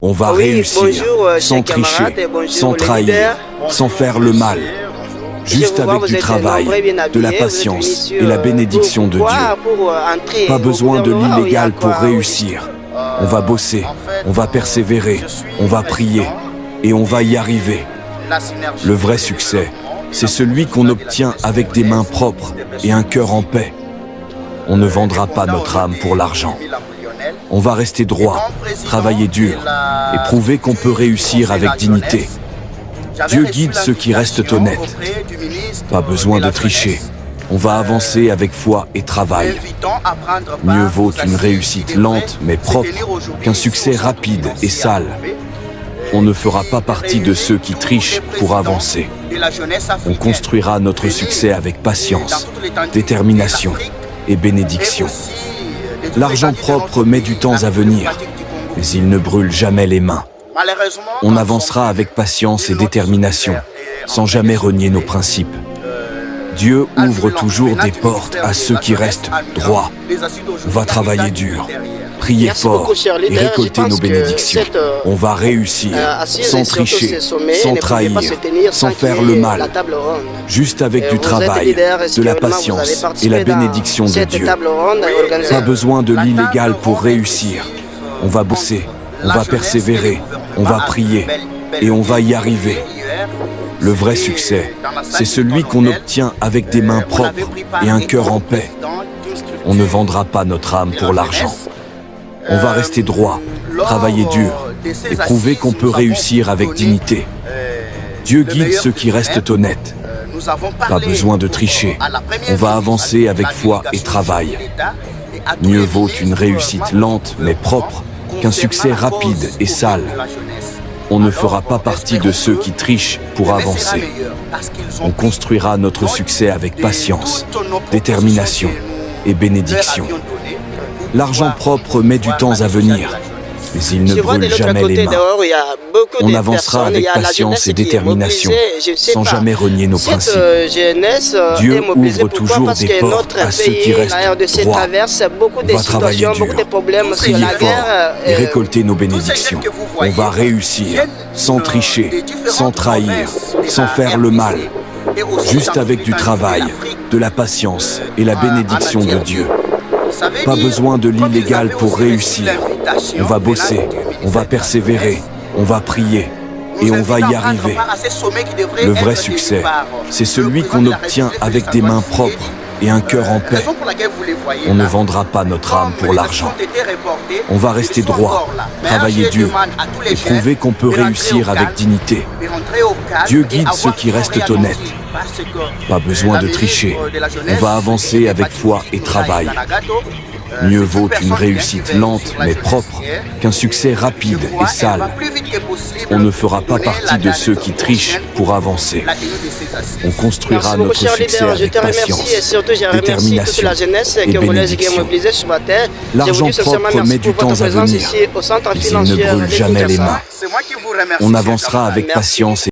On va réussir, sans tricher, sans trahir, sans faire le mal, juste avec du travail, de la patience et la bénédiction de Dieu. Pas besoin de l'illégal pour réussir. On va bosser, on va persévérer, on va prier et on va y arriver. Le vrai succès, c'est celui qu'on obtient avec des mains propres et un cœur en paix. On ne vendra pas notre âme pour l'argent. On va rester droit, travailler dur et prouver qu'on peut réussir avec dignité. Dieu guide ceux qui restent honnêtes. Pas besoin de tricher. On va avancer avec foi et travail. Mieux vaut une réussite lente mais propre qu'un succès rapide et sale. On ne fera pas partie de ceux qui trichent pour avancer. On construira notre succès avec patience, détermination et bénédiction. L'argent propre met du temps à venir, mais il ne brûle jamais les mains. On avancera avec patience et détermination, sans jamais renier nos principes. Dieu ouvre toujours des portes à ceux qui restent droits. On va travailler dur, prier fort et récolter nos bénédictions. On va réussir, sans tricher, sans trahir, sans faire le mal, juste avec du travail, de la patience et la bénédiction de Dieu. Pas besoin de l'illégal pour réussir. On va bosser, on va persévérer, on va prier et on va y arriver. Le vrai succès, c'est celui qu'on obtient avec des mains propres et un cœur en paix. On ne vendra pas notre âme pour l'argent. On va rester droit, travailler dur et prouver qu'on peut réussir avec dignité. Dieu guide ceux qui restent honnêtes. Pas besoin de tricher. On va avancer avec foi et travail. Mieux vaut une réussite lente mais propre qu'un succès rapide et sale. On ne fera pas partie de ceux qui trichent pour avancer. On construira notre succès avec patience, détermination et bénédiction. L'argent propre met du temps à venir, mais il ne brûle jamais les mains. On avancera avec patience et détermination, sans jamais renier nos principes. Dieu ouvre toujours des portes à ceux qui restent droits. On va travailler dur, prier fort et récolter nos bénédictions. On va réussir, sans tricher, sans trahir, sans faire le mal, juste avec du travail, de la patience et la bénédiction de Dieu. Pas besoin de l'illégal pour réussir. On va bosser, on va persévérer, on va prier et on va y arriver. Le vrai succès, c'est celui qu'on obtient avec des mains propres et un cœur en paix. On ne vendra pas notre âme pour l'argent. On va rester droit, travailler dur et prouver qu'on peut réussir avec dignité. Dieu guide ceux qui restent honnêtes. Pas besoin de tricher. On va avancer avec foi et travail. Mieux vaut une réussite lente mais propre qu'un succès rapide et sale. On ne fera pas partie de ceux qui trichent pour avancer. On construira notre succès avec patience, détermination et bénédiction. L'argent propre met du temps à venir, mais il ne brûle jamais les mains. On avancera avec patience et